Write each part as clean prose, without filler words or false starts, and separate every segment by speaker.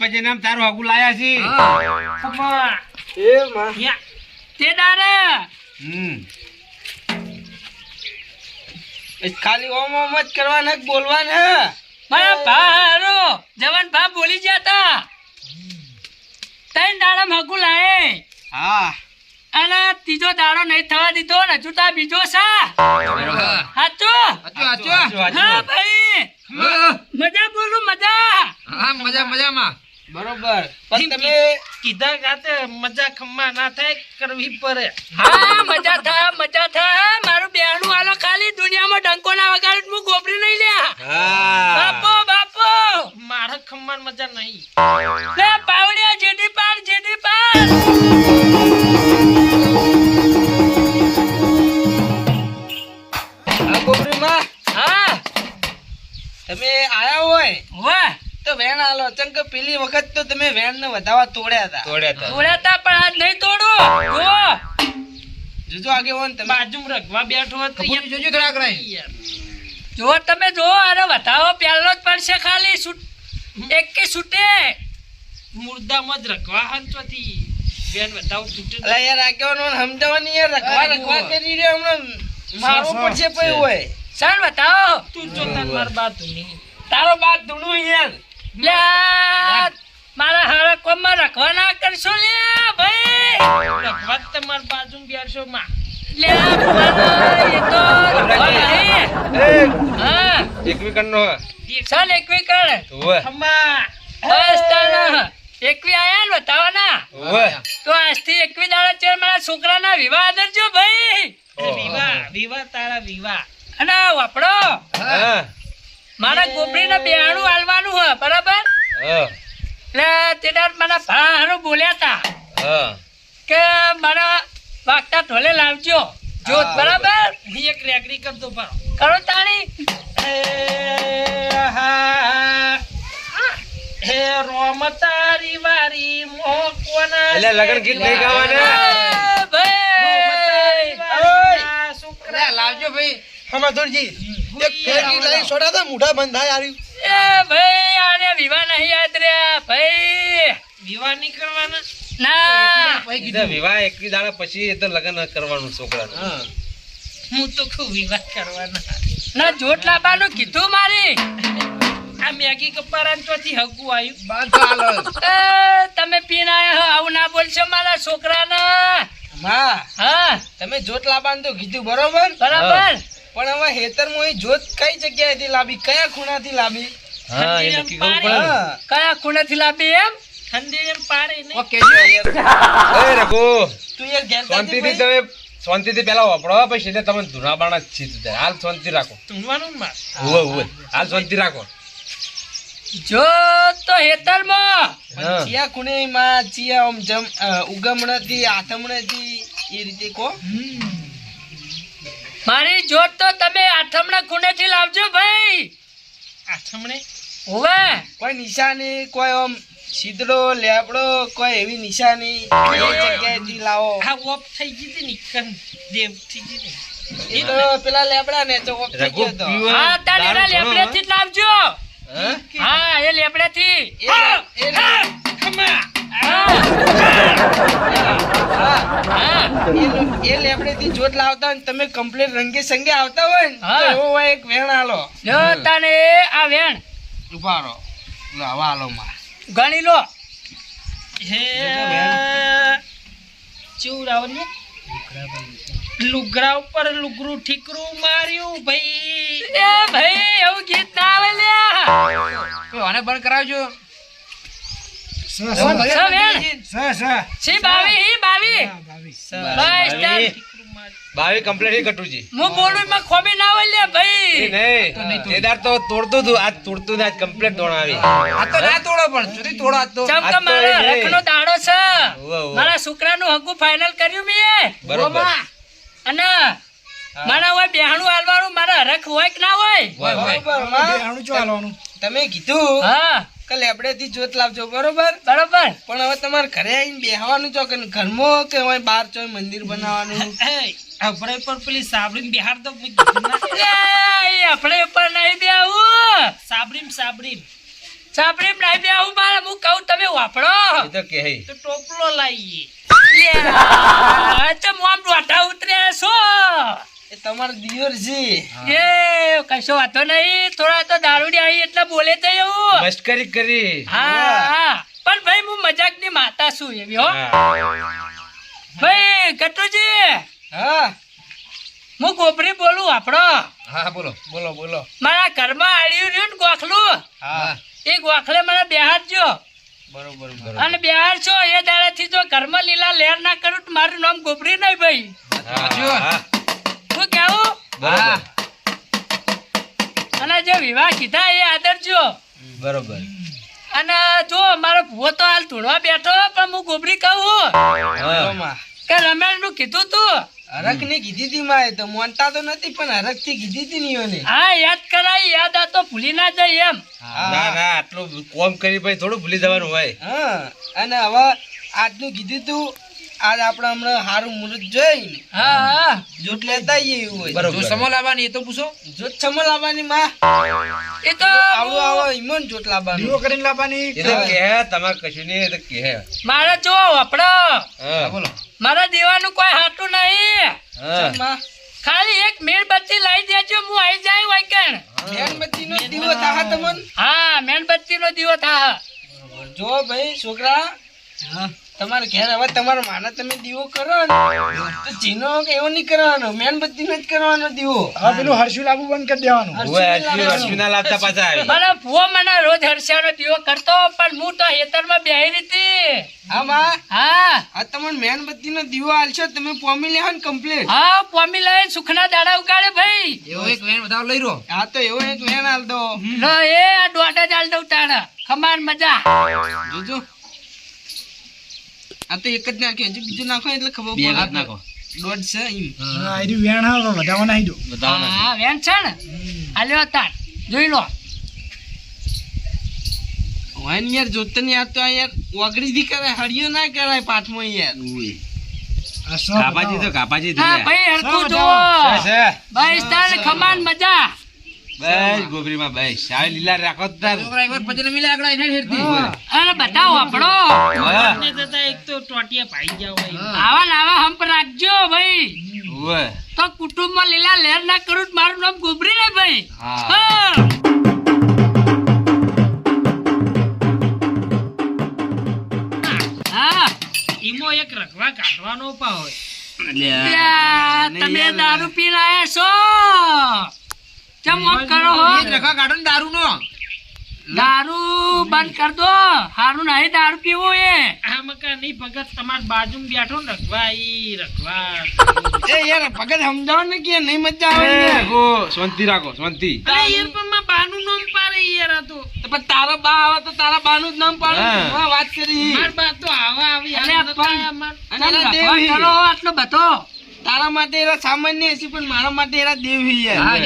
Speaker 1: પછી નામ તારું હગું લાયા છે
Speaker 2: ખમા
Speaker 3: એ માં
Speaker 2: યા તે દારે
Speaker 3: ખાલી ઓમ ઓમ જ કરવાના કે બોલવાના
Speaker 2: મારા ભારો જવાન ભા બોલી ગયા તા તૈન દાડા મગુ લાય
Speaker 1: હા
Speaker 2: અને ત્રીજો દાડો નહીં થવા દીધો ને હજુ તા બીજો સા હાચો હા ભાઈ મજા બોલું મજા
Speaker 3: બરોબર પણ તમે
Speaker 2: કીધા ગાતે મજા ખમ્મા ના થાય કરવી પડે હા મજા થાય મારું બેહણું આલો ખાલી દુનિયામાં ડંકો ના વગાડે હું ગોબરી નહીં લ્યા
Speaker 1: હા
Speaker 2: બાપો મારા ખમ્મા મજા નહીં લે પાવડિયા જેડી પાડ
Speaker 3: આ ગોબરીમાં
Speaker 2: હા
Speaker 3: તમે આયા હોય
Speaker 2: વાહ
Speaker 3: તો વેણ આલો ચંક પેલી વખત તો તમે વેણ ને વધાવા તોડ્યા હતા
Speaker 2: તોડ્યા તા પણ આજ નહીં તોડો
Speaker 3: જોજો આગેવાન તમે
Speaker 2: બાજુમાં રખવા બેઠો હતો જોજો થોડા કરાય જો તમે જો અરે વધાવો પહેલો જ પડશે ખાલી એક કે છૂટે મુર્દામાં જ રખવા હંચોથી બેન વધાવ છૂટે
Speaker 3: અલા યાર આગેવાન સમજાવવાની યાર રખવા કરી રહ્યો હમણાં મારો પડશે પઈ હોય
Speaker 2: ચાલ બતાવો તું જો તાર માર બાત નહીં તારો બાત ધૂણું યાર લે મારા હારા કોમમાં રખવા ના કરશો લે ભાઈ રખવા તમાર બાજુ બેઠો માં લે મારા એ તો હા
Speaker 1: એકવી કણનો
Speaker 2: ચાલ એકવી કર
Speaker 1: ઓવે
Speaker 2: ખમ્મા બસ તાના એકવી આયા ને બતાવવાના
Speaker 1: ઓવે
Speaker 2: તો આજથી એકવી દાડા ચેર મારા છોકરાના વિવાહ આદરજો ભાઈ વિવાહ તારા વિવાહ અને વાપડો
Speaker 1: હા
Speaker 2: મારા ગોબરીને બેહાણું આલવાનું હે બરાબર
Speaker 1: હા
Speaker 2: એટલે તેદાર મારા ભાણું બોલ્યા તા
Speaker 1: હા
Speaker 2: કે મારા વાગતા ઢોલે લાવજો જોત બરાબર એક રેગરી કરતો પારો કરો તાણી હે રોમ તારી વારી મોકોના
Speaker 1: એટલે લગન ગીત નહીં ગાવાના
Speaker 2: ભાઈ
Speaker 3: ઓય લાવજો ભાઈ હમા દોરજી એક ફેરકી લઈ છોડા દે મુઠા બંધ થાય આર્યું
Speaker 2: એ ભાઈ આને વિવાહ નહીં યાદ રહ્યા ભાઈ વિવાહ નહીં કરવાના ના
Speaker 1: કીધા વિવાહ એકવી દાડા પછી એ તો લગન કરવાનું છોકરાનું
Speaker 2: હું તો ખૂબ વિવાહ કરવાના ના જોટ લાવવાનું કીધું મારી આ મેગી કપારાન ચોથી હગું આવ્યું તમે પીને આયા હો આવું ના બોલશો મારા છોકરાના
Speaker 3: માં
Speaker 2: હા
Speaker 3: તમે જોત લાબાન તો કીધું બરોબર
Speaker 2: બરાબર
Speaker 3: પણ હવે હેતરમાં એ જોત કઈ જગ્યાએથી લાવી કયા ખૂણાથી લાવી
Speaker 1: હા એ નક્કી કરવું પડે ને.
Speaker 3: હા
Speaker 2: કયા ખૂણેથી લાવી એમ ખંડીને પાડે ને ઓકે
Speaker 1: એ રઘુ
Speaker 3: તું યાર ઘેર
Speaker 1: શાંતિથી તમે શાંતિથી પેલા વાપરો પછી એટલે તમે ધુનાબાણા જ છીએ હાલ શાંતિ રાખો
Speaker 2: તુંવાનું માં
Speaker 1: ઓવે હાલ શાંતિ રાખો
Speaker 2: જો તો હેતરમાં
Speaker 1: હા.
Speaker 3: ચિયા ખૂણે માં ચિયા આમ જમ ઉગમણેથી આથમણેથી એ રીતે કો
Speaker 2: મારી જોત તો તમે આઠમણા ખૂણેથી લાવજો ભાઈ આઠમણે હોવે
Speaker 3: કોઈ નિશાની કોઈ આમ સીધડો લેબડો કોઈ એવી નિશાની એ જગ્યાએથી લાવો
Speaker 2: આ ઓપ થઈ ગઈ હતી નિકન દેવ થઈ ગઈ
Speaker 3: એ તો પેલા લેબડા ને તો ઓફ થઈ
Speaker 1: રઘુ
Speaker 3: ગયો તો
Speaker 1: પીવો.
Speaker 2: હા તારે
Speaker 1: દારૂ ઘણો,
Speaker 2: લેબડેથી જ લાવજો
Speaker 1: હા?
Speaker 2: હા એ લેબડેથી
Speaker 3: એ લેબડેથી જોત લાવતા હોય ને તમે કમ્પ્લીટ રંગે સંગે આવતા હોય ને તો
Speaker 2: હા.
Speaker 3: એવો હોય એક વેણ આલો
Speaker 2: જો તને આ વેણ
Speaker 3: ઉભા રહો લો હવા આલો માં
Speaker 2: ગણી લો હે
Speaker 3: ચૂરાવને
Speaker 2: લુગરા ઉપર લુગરું ઠીકરું માર્યું ભાઈ એ ભાઈ એવું ગીત ના આવે લ્યા
Speaker 3: આને બંધ કરાવજો
Speaker 2: સી બાવી બસ તાર.
Speaker 1: બાવી કમ્પ્લીટ કટુજી
Speaker 2: હું બોલું માં ખોબી ના હોય લ્યા ભાઈ
Speaker 1: નહીં કેદાર તો તોડતું હતું આજ તોડતું ને આજ કમ્પ્લીટ તોડાવી
Speaker 3: આ તો ના તોડો પણ સુધી તોડો આ તો
Speaker 2: ચમ
Speaker 1: આ
Speaker 2: કે
Speaker 1: તો
Speaker 2: મારા
Speaker 1: એ નહીં.
Speaker 2: હકનો દાડો છે
Speaker 1: ઉવ્વ.
Speaker 2: મારા છોકરાનું હકું ફાઇનલ કર્યું મેં
Speaker 1: બરોબર
Speaker 2: અને મારા હોય બેહાણું હાલવાનું મારા હરખ હોય કે ના હોય
Speaker 3: બરોબર માં તમે કીધું
Speaker 2: હા
Speaker 3: કે લેબડેથી જોત લાવજો બરોબર
Speaker 2: બરોબર
Speaker 3: પણ હવે તમારે ઘરે આવીને બેહવાનું છો કે ઘરમાં કે હોય બહાર ચોય મંદિર બનાવવાનું
Speaker 2: આપણે ઉપર પેલી સાબરીમ બિહાર તો આપણે ઉપર નહીં બેવું સાબરીમ સાપડી નહીં બેહું મારે હું કહું તમે વાપરો
Speaker 1: એ તો કે હે.
Speaker 2: તો ટોપલો લાવીએ લે ચમ આમ ડોટા ઉતર્યા છો
Speaker 3: એ તમારો દિયોર છે.
Speaker 2: એ કશો વાતો નહીં થોડા તો દારૂડી આવી એટલે બોલે તો એવું
Speaker 1: મસ્કરી કરી.
Speaker 2: હા હા પણ ભાઈ હું મજાકની માતા છું એવી હો
Speaker 1: હા.
Speaker 2: ભાઈ ગટુજી
Speaker 3: હા
Speaker 2: હું ગોબરી બોલું આપણો
Speaker 1: હા બોલો.
Speaker 3: બોલો.
Speaker 2: મારા ઘરમાં આડ્યું રહ્યું ને ગોખલું
Speaker 3: હા
Speaker 2: એ ગોખલે મને બેહાડજો
Speaker 3: બરોબર.
Speaker 2: અને બેહાર છો એ દાડાથી જો ઘરમાં લીલા લેર ના કરું તો મારું નામ ગોબરી નહીં ભાઈ
Speaker 1: હા, હા.
Speaker 2: હું કેવું
Speaker 1: બરોબર.
Speaker 2: અને જે વિવાહ કીધા એ આદરજો
Speaker 1: બરોબર.
Speaker 2: અને જો મારો ભૂવો તો હાલ ધૂણવા બેઠો પણ હું ગોબરી કહું
Speaker 1: હા.
Speaker 2: કે રમેશ નું કીધું તું
Speaker 3: હરખ ની કીધી હતી માએ તો મોનતા તો નથી પણ હરખ થી કીધી હતી નીઓને.
Speaker 2: હા યાદ કરાય યાદ આ તો ભૂલી ના જાય એમ
Speaker 1: ના ના આટલું કોમ કરી પછી થોડું ભૂલી જવાનું હોય.
Speaker 3: હા અને હવે આજનું કીધું તું આજ આપણે હમણાં સારું મુહૂર્ત જોઈને
Speaker 2: હા હા
Speaker 3: જોત લેતા આવીએ એવું હોય.
Speaker 1: બરોબર.
Speaker 3: જોત છમો લાવવાની માં
Speaker 2: એ તો
Speaker 3: આવો આવો ઈમન જોત લાવવાનું.
Speaker 1: એ તો કે તમારે કશું નહીં. એ તો કે
Speaker 2: મારે જો વપડો
Speaker 1: હા.
Speaker 2: મારા દેવાનું કોઈ હાટું નહીં
Speaker 1: હા.
Speaker 3: માં
Speaker 2: ખાલી એક મીણબત્તી લાવી દેજો હું આવી જાય વાયકણ
Speaker 3: મેણબત્તીનો દીવો થાહે તમન.
Speaker 2: હા મીણબત્તી નો દીવો થા
Speaker 3: જો ભાઈ છોકરા તમારે ઘેર હવે તમારો માના તમે દીવો કરો ને તો ચીનો કે એવો નહીં કરવાનો મેણબત્તીનો જ કરવાનો દીવો.
Speaker 4: પેલું હર્ષુ લાવવું બંધ કરી દેવાનું.
Speaker 1: ઓવે, હર્ષુ ના લાવતા પાછા આવી.
Speaker 2: મારા ભૂવો મને રોજ હર્ષાનો દીવો કરતો પણ હું તો હેતરમાં બેહી હતી
Speaker 3: હા માં
Speaker 2: હા
Speaker 3: આ તમને મેણબત્તીનો દીવો આલશો તમે પોમી લેહો ને કમ્પ્લીટ.
Speaker 2: હા પોમી લઈને સુખના દાડા ઉગાડે ભાઈ
Speaker 3: હા તો એવો એક વેણ આલ દો.
Speaker 2: લો એ આ દોઢ જ આલ દઉં તાણા ખમાન મજા
Speaker 3: જોજો આ તો એક જ નાખ્યો હજુ બીજું નાખો એટલે ખબર પડે. દોઢ છે એમ.
Speaker 4: હા, એ રહ્યું વેણ હા, વધારવા નાખી દો.
Speaker 2: હા વેન છે ને હાલ્યો તાર જોઈ લો
Speaker 3: હોય ને યાર જોત નહીં આ તો આ યાર ઓગળી દી કરાય હળિયો ના કરાય પાઠમાં યાર.
Speaker 4: આ સો
Speaker 1: કાપાજી તો કાપાજી
Speaker 2: હા
Speaker 1: થઈ
Speaker 2: ભાઈ હરખું
Speaker 4: સૌ
Speaker 2: જુઓ
Speaker 1: છે.
Speaker 2: ભાઈ તાર ખમાન મજા
Speaker 1: બસ ગોબરીમાં બસ સાવ લીલા રાખો તો તાર.
Speaker 2: અને બતાવો આપણો
Speaker 1: હા.
Speaker 2: એક તો ટોટિયા ભાઈ ગયા હોય આવા ને આવા હંપ રાખજો ભાઈ
Speaker 1: ઓવે.
Speaker 2: તો કુટુંબમાં લીલા લહેર ના કરું તો મારું નામ ગોબરી ને ભાઈ
Speaker 1: હા.
Speaker 2: હા. હા ઈમો એક રખવા કાઢવાનો પા હોય લ્યા, તમે દારૂ પીને આયા છો ચમ આમ કરો હો દારૂ બંધ કર દો હારું નહીં દારૂ પીવું એ આ મકા નહીં ભગત તમાર બાજુ બેઠો ને રખવા
Speaker 3: એ યાર ભગત સમજાવો ને કે નહીં મજા આવે
Speaker 1: એ,
Speaker 3: ને યાર.
Speaker 1: ગો, શાંતિ રાખો શાંતિ.
Speaker 2: અરે યાર પણ માં બાનું નામ પાડે યાર આ તો
Speaker 3: તો પણ તારા બા આવે તો તારા બાનું જ નામ પાડું.
Speaker 1: હા.
Speaker 3: હા, વાત કરી.
Speaker 2: માર બા તો આવા આવી
Speaker 3: અરે
Speaker 2: હાલ
Speaker 3: પણ-
Speaker 2: અમાર
Speaker 3: અને એના દેવ હી.
Speaker 2: કરો આટલો બધો
Speaker 3: તારા માટે એરા સામાન્ય હશે પણ મારા માટે એરા દેવ હી યાર.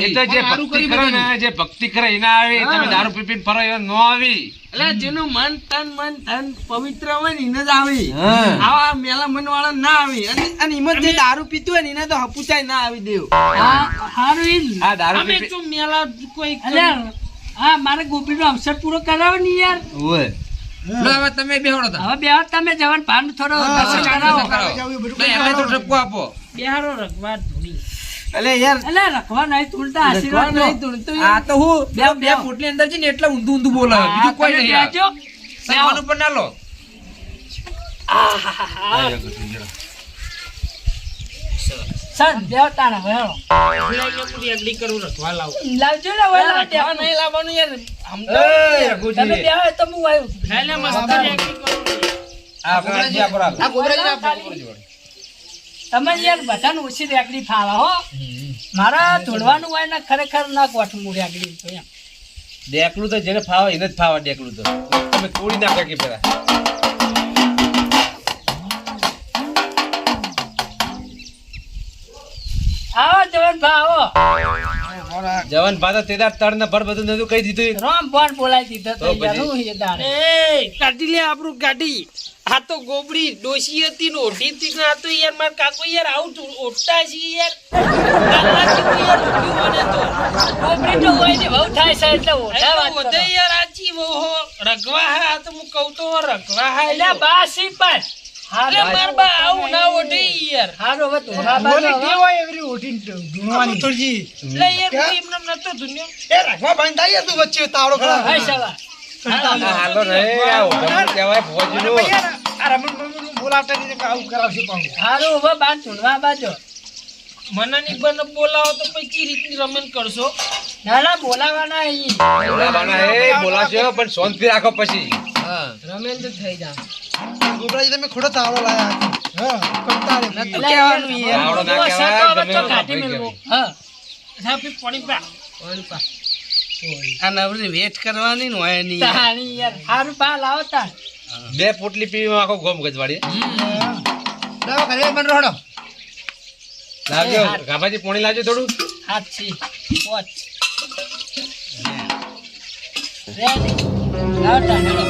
Speaker 1: એ તો જે ભક્તિ કરે ને જે ભક્તિ કરે એના આવે. તમે દારૂ પી પીને ફરો એવા ન આવી.
Speaker 3: એટલે જેનું મન ધન પવિત્ર હોય ને એને જ આવે.
Speaker 1: હા.
Speaker 3: આવા મેલા મન વાળા ના આવે. અને એમાં જે દારૂ પીતું હોય ને એને તો હપુચાય ના આવી દેવ.
Speaker 2: હારું ઈ
Speaker 1: આ દારૂ
Speaker 2: અમે
Speaker 1: પી
Speaker 2: તો મેલા કોઈ અલ્યા હા મારે ગોપીનો અવસર પૂરો કરાવો ને યાર
Speaker 1: ઓવે.
Speaker 2: હવે બેહો તમે જવાન ભાન થોડો દર્શન કરાવો
Speaker 4: જાવું એ બધું કરો.
Speaker 2: બેહારો રખવા ધૂણી
Speaker 3: એટલે યાર
Speaker 2: અલ્યા રખવા નહીં તુલતા આશીર્વાદ
Speaker 3: રખવા નહીં
Speaker 2: દો.
Speaker 3: તુણતું યાર.
Speaker 2: બે પોટલી અંદર છે ને એટલે ઊંધું ઊંધું બોલે બીજું કોઈ નહીં સન્માન ઉપર ના લો સર દેવ તાણા વેળો એગ્રી કરું રખવા લાવ લાવજો ને વેળો
Speaker 3: રખવા નહીં લાવવાનું યાર.
Speaker 1: એ, રઘુજી.
Speaker 2: તમે બેહો તો હું આવ્યું ખાલે મસ્ત એગ્રી કરું
Speaker 1: આ ગોબરાજી આપો રાખો.
Speaker 2: તમે યાર બધાને ઓછી રેકડી ફાવા હો મારા ધોળવાનું હોય ને ખરેખર ના ગોઠવું રેકડી તો એમ
Speaker 1: ડેકલું તો જેને ફાવે એને જ ફાવે ડેકલું તો. તમે તોડી નાખો કે પેલા.
Speaker 2: આવો જવાન ભાવો
Speaker 1: જવાન પાછા તેદાર તળ ને ભર બધું નતું કહી દીધું
Speaker 2: રોમ પણ બોલાવી દીધો
Speaker 1: તો
Speaker 2: તો યાર
Speaker 1: પછી?
Speaker 2: હું એ દાડે.
Speaker 3: એ કાઢી લે આપણું ગાડી આ તો ગોબડી ડોશી હતી ને ઓઢી હતી ને આ તો યાર મારા કાકો યાર આવું ઓઢતા છે યાર કાકા જેવું યાર ઓઢ્યું મને તો
Speaker 2: કોપરી તો હોય ને બહુ થાય છે એટલે ઓઢા વાત કરો.
Speaker 3: વધે યાર આજી બહુ રગવા હા આ તો હું કહું તો રગવા હા
Speaker 2: એટલે બાસી પણ
Speaker 3: અરે માર બા આવું ના ઓઢી યાર
Speaker 2: હારો હવે ધોળા
Speaker 4: બોલી
Speaker 2: બાજુ
Speaker 4: ટેવ હોય એવી ઓઢીને ધૂણવાની.
Speaker 3: એટલે યાર હું એમને નતો ધુન્યો
Speaker 2: હવે સવા.
Speaker 1: હાલો રે આ ઉભા કહેવાય ભોજનું
Speaker 4: આ રમણ બોલાવતા નહીં કે આવું કરાવશે પાછું.
Speaker 2: હારો હવે બાર ધૂળવા બાજુ.
Speaker 3: મને ની બને બોલાવો તો પછી કઈ રીતની રમેન કરશો
Speaker 2: ના ના બોલાવાના અહીં.
Speaker 1: બોલાવાના એ બોલાવશો પણ શાંતિ રાખો પછી
Speaker 3: રમેન તો થઈ જા
Speaker 4: હા, કંટાળે.
Speaker 3: નતું કહેવાનું યાર
Speaker 1: આવડો ના
Speaker 2: ઓ,
Speaker 1: કહેવાય,
Speaker 2: સતો
Speaker 1: ગમે
Speaker 2: વચ્ચો
Speaker 1: એવો
Speaker 2: કાઢી
Speaker 1: ભાઈ
Speaker 2: મેલવો.
Speaker 1: કહેવાય.
Speaker 2: હા.
Speaker 3: હાપી પાણી પા આ નવરી વેટ કરવાની ને હોય નહીં યાર.
Speaker 2: તાણી યાર હારું બા લાવો તાણ.
Speaker 1: બે પોટલી પીવી આખો ગોમ ગજવાડી લાવજો ગાભાજી પોણી લાવજો થોડું
Speaker 2: હાથ છે. પોચ. રેડી. લાવો તાણ, હેડો.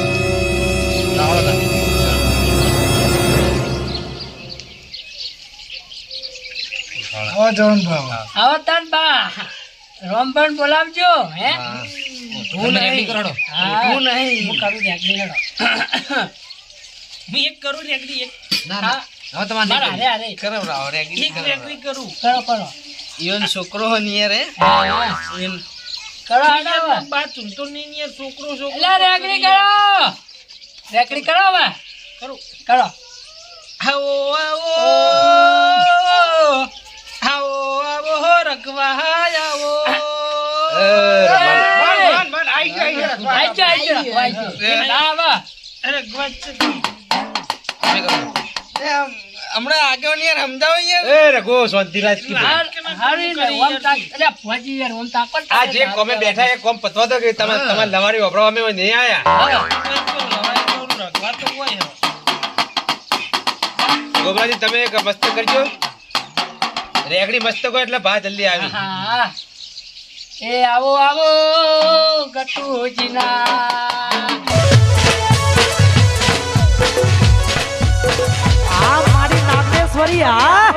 Speaker 4: આવા જવાનું ભાવ.
Speaker 2: આવો તાણ બા. રોમબણ બોલાવજો હે
Speaker 3: હું નહીં
Speaker 2: હા.
Speaker 3: હું નહીં
Speaker 2: હું કરું રેકડી હેડો.
Speaker 3: હું એક કરું રેગડી એક
Speaker 2: હા. મારા હારે હારે.
Speaker 3: કરાવરાવો રેગડી એક રેગડી કરું
Speaker 2: કરો કરો.
Speaker 3: ઈવન છોકરો હો ની યાર હે
Speaker 2: હા, હા.
Speaker 3: ઈવન
Speaker 2: કરો હેડો હવે.
Speaker 3: બા ચૂંટો નહીં યાર છોકરો છોકરો
Speaker 2: એટલે રેકડી કરો. રેકડી કરો હવે.
Speaker 3: કરું
Speaker 2: કરો.
Speaker 3: આવો આવો આવો આવો હો રગવા આવો
Speaker 4: બાન, બાન, આઈ ગયો, આઈ ગયો.
Speaker 2: આઈ જા, આઈ જા. આઈ જા. ના હવે.
Speaker 3: રગવા જ છે. હમણાં આગળ યાર સમજાવો યાર
Speaker 1: એ રઘુ શાંતિ રાખ
Speaker 2: હારી ને ઓમ તાક. એટલે ભોજી યાર ઓમ તાક પણ
Speaker 1: આ જે કોમે બેઠા એ કોમ પતવા દો કે તમે તમારે લવારી વાપરવા અમે નહીં આયા
Speaker 3: રગવા તો હોય હે.
Speaker 1: ગોબરાજી તમે એક મસ્ત કરજો રેગડી મસ્ત કહો એટલે ભા જલ્દી આવી
Speaker 2: હા. એ આવો આવો ગટુજીના.
Speaker 5: આ મારી નાગેશ્વરી આ